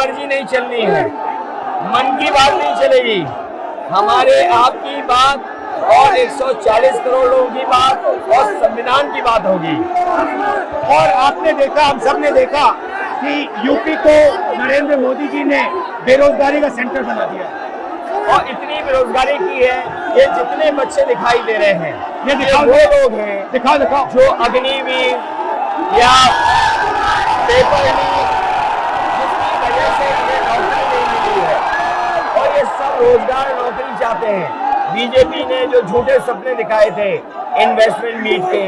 मर्जी नहीं चलनी है, मन की बात नहीं चलेगी, हमारे आपकी बात और 140 करोड़ लोगों की बात और संविधान की बात होगी। और आपने देखा, हम सब ने देखा कि यूपी को नरेंद्र मोदी जी ने बेरोजगारी का सेंटर बना दिया और इतनी बेरोजगारी की है, ये जितने बच्चे दिखाई दे रहे हैं, ये वो लोग हैं दिखाओ जो अग्निवीर या पेपर लीक, जिसकी वजह से इन्हें नौकरी नहीं मिली है और ये सब रोजगार नौकरी चाहते हैं। बीजेपी ने जो झूठे सपने दिखाए थे इन्वेस्टमेंट मीट के,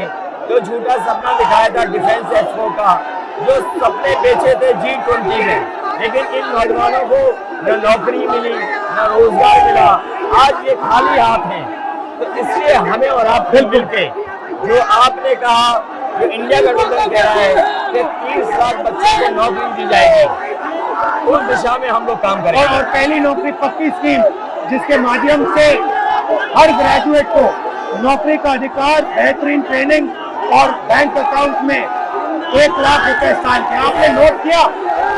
जो झूठा सपना दिखाया था डिफेंस एक्सपो का, जो सपने बेचे थे G20 में, लेकिन इन नौजवानों को न नौकरी मिली न रोजगार मिला, आज ये खाली हाथ हैं। तो इसलिए हमें और आप मिल के, जो आपने कहा, जो इंडिया गठबंधन कह रहा है कि 30 लाख बच्चों को नौकरी दी जाएगी, उस दिशा में हम लोग काम करेंगे। और पहली नौकरी पक्की स्कीम, जिसके माध्यम से हर ग्रेजुएट को नौकरी का अधिकार, बेहतरीन ट्रेनिंग और बैंक अकाउंट में 1 लाख रुपए साल के। आपने नोट किया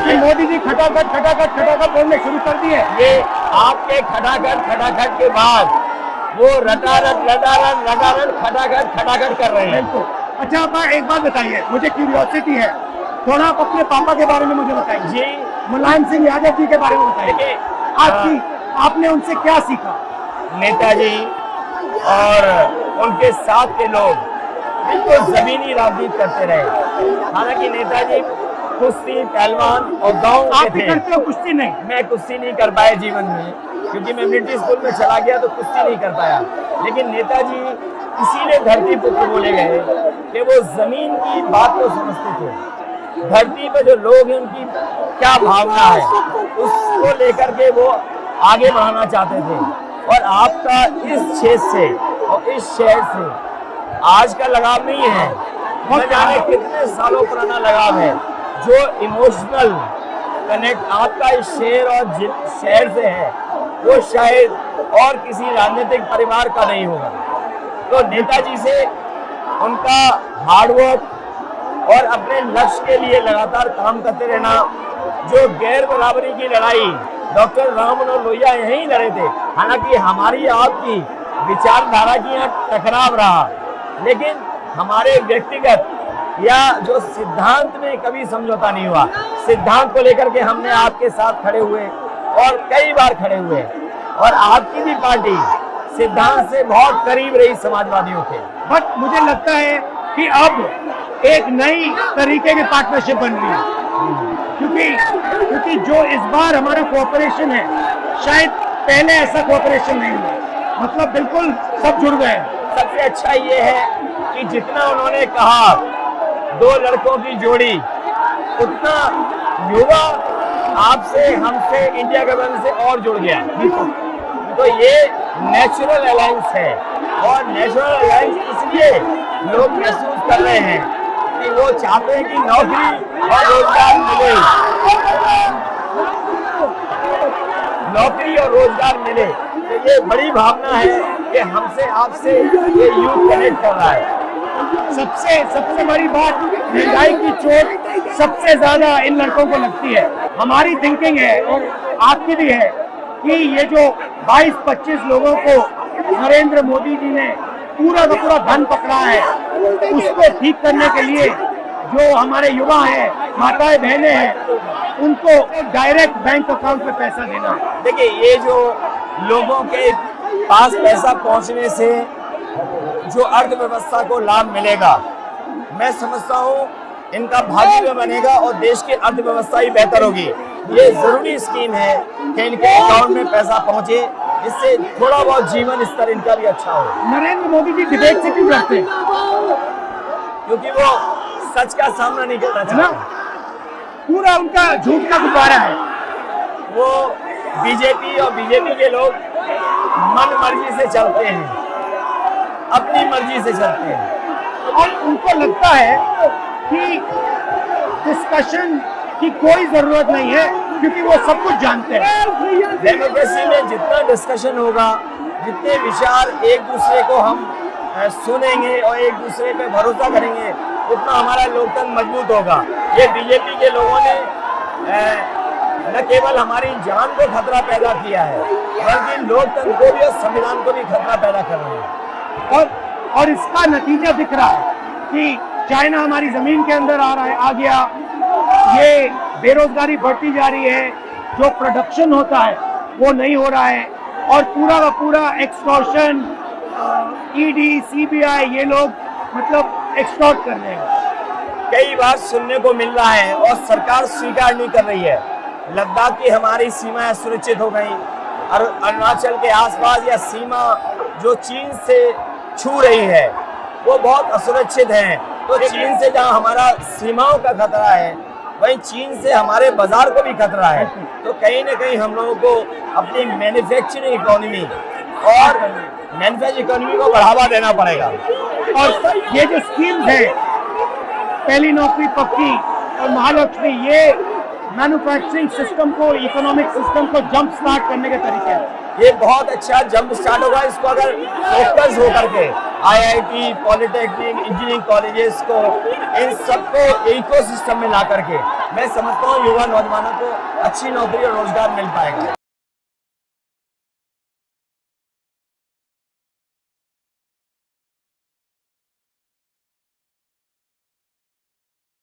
कि मोदी जी खटाखट बोलने शुरू कर दिए। ये आपके खटाखट के बाद वो रटारट खटाखट कर रहे हैं। बिल्कुल। अच्छा, आप एक बात बताइए, मुझे क्यूरियोसिटी है, थोड़ा आप अपने पापा के बारे में मुझे बताइए जी। मुलायम सिंह यादव जी के बारे में बताइए। आपने उनसे क्या सीखा? नेताजी और उनके साथ के लोग बिल्कुल जमीनी राजनीति करते रहे। हालांकि नेताजी कुश्ती, पहलवान और गांव के थे। करते हो कुश्ती? नहीं, मैं कुश्ती नहीं कर पाया जीवन में, क्योंकि मैं मिलिट्री स्कूल में चला गया तो कुश्ती नहीं कर पाया। लेकिन नेताजी इसीलिए धरती पुत्र बोले गए कि वो जमीन की बात को समझते थे। धरती पर जो लोग हैं उनकी क्या भावना है, उसको लेकर के वो आगे बढ़ाना चाहते थे। और आपका इस क्षेत्र से और इस शहर से आज का लगाव नहीं है, न जाने कितने सालों पुराना लगाव है। जो इमोशनल कनेक्ट आपका इस शहर और शहर से है, वो शायद और किसी राजनीतिक परिवार का नहीं होगा। तो नेताजी से उनका हार्डवर्क और अपने लक्ष्य के लिए लगातार काम करते रहना, जो गैर बराबरी की लड़ाई डॉक्टर राम मनोहर लोहिया यहीं लड़े थे। हालांकि हमारी आपकी विचारधारा की यहाँ टकराव रहा, लेकिन हमारे व्यक्तिगत या जो सिद्धांत में कभी समझौता नहीं हुआ। सिद्धांत को लेकर के हमने आपके साथ खड़े हुए और कई बार खड़े हुए, और आपकी भी पार्टी सिद्धांत से बहुत करीब रही समाजवादियों के। बट मुझे लगता है कि अब एक नई तरीके की पार्टनरशिप बन रही है, क्योंकि जो इस बार हमारा कोऑपरेशन है, शायद पहले ऐसा कोऑपरेशन नहीं हुआ। मतलब बिल्कुल सब जुड़ गए। सबसे अच्छा ये है कि जितना उन्होंने कहा 2 लड़कों की जोड़ी, उतना युवा आपसे, हमसे, इंडिया गठबंधन से और जुड़ गया। तो ये नेचुरल अलायंस है, और नेचुरल अलायंस इसलिए लोग महसूस कर रहे हैं कि वो चाहते हैं कि नौकरी और रोजगार मिले, नौकरी और रोजगार मिले। तो ये बड़ी भावना है कि हमसे आपसे ये यूथ कनेक्ट कर रहा है। सबसे बड़ी बात, महंगाई की चोट सबसे ज्यादा इन लड़कों को लगती है। हमारी थिंकिंग है और आपकी भी है कि ये जो 22-25 लोगों को नरेंद्र मोदी जी ने पूरा का पूरा धन पकड़ा है, उसको ठीक करने के लिए जो हमारे युवा हैं, माताएं बहनें हैं, उनको डायरेक्ट बैंक अकाउंट में पैसा देना। देखिए, ये जो लोगों के पास पैसा पहुंचने से जो अर्थव्यवस्था को लाभ मिलेगा, मैं समझता हूँ इनका भाग्य भी बनेगा और देश की अर्थव्यवस्था ही बेहतर होगी। ये जरूरी स्कीम है कि इनके अकाउंट में पैसा पहुंचे, जिससे थोड़ा बहुत जीवन स्तर इनका भी अच्छा हो। नरेंद्र मोदी जी डिबेट से क्यों डरते हैं? क्योंकि वो सच का सामना नहीं करना चाहते। पूरा उनका झूठ का गुब्बारा है। वो बीजेपी और बीजेपी के लोग मन मर्जी से चलते हैं, अपनी मर्जी से चलते हैं, और उनको लगता है कि डिस्कशन की कोई जरूरत नहीं है, क्योंकि वो सब कुछ जानते हैं। डेमोक्रेसी में जितना डिस्कशन होगा, जितने विचार एक दूसरे को हम सुनेंगे और एक दूसरे पे भरोसा करेंगे, उतना हमारा लोकतंत्र मजबूत होगा। ये बीजेपी के लोगों ने न केवल हमारी जान को खतरा पैदा किया है, बल्कि लोकतंत्र को भी और संविधान को भी खतरा पैदा कर रहे हैं। और इसका नतीजा दिख रहा है कि चाइना हमारी जमीन के अंदर आ गया, ये बेरोजगारी बढ़ती जा रही है, जो प्रोडक्शन होता है वो नहीं हो रहा है, और पूरा का पूरा एक्सटॉर्शन, ईडी, सीबीआई, ये लोग मतलब एक्सटॉर्ट कर रहे हैं। कई बार सुनने को मिल रहा है और सरकार स्वीकार नहीं कर रही है, लद्दाख की हमारी सीमाएं सुरक्षित हो गई, और अरुणाचल के आसपास या सीमा जो चीन से छू रही है वो बहुत असुरक्षित है। तो चीन से जहां हमारा सीमाओं का खतरा है, वहीं चीन से हमारे बाजार को भी खतरा है। तो कहीं ना कहीं हम लोगों को अपनी मैन्युफैक्चरिंग इकोनॉमी और मैन्युफैक्चरिंग इकोनॉमी को बढ़ावा देना पड़ेगा। और ये जो स्कीम्स है, पहली नौकरी पक्की और महालक्ष्मी, ये मैन्युफैक्चरिंग सिस्टम को, इकोनॉमिक सिस्टम को जंप स्टार्ट करने के तरीके हैं। ये बहुत अच्छा जंप स्टार्ट होगा। इसको अगर फोकस होकर के आईआईटी, पॉलिटेक्निक, इंजीनियरिंग कॉलेजेस को, इन सबको इकोसिस्टम में ला करके, मैं समझता हूँ युवा नौजवानों को अच्छी नौकरी और रोजगार मिल पाएगा।